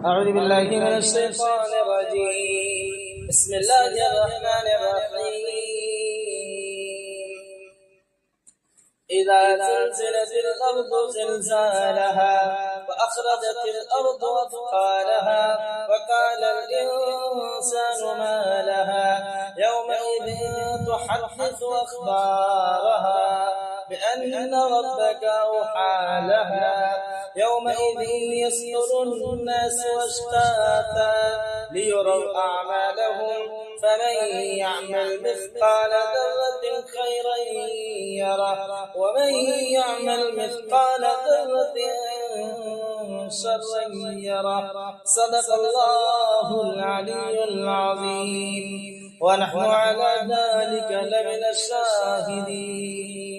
أعوذ بالله من الشيطان الرجيم. بسم الله الرحمن الرحيم. إذا زلزلت الأرض زلزالها وأخرجت الأرض أثقالها وقال الإنسان ما لها يومئذ تحدث أخبارها بأن ربك أوحى لها يومئذ يصدر الناس أشتاتا ليروا أعمالهم فمن يعمل مثقال ذرة خيرا يره ومن يعمل مثقال ذرة شرا يره. صدق الله العلي العظيم ونحن على ذلك لمن الشاهدين.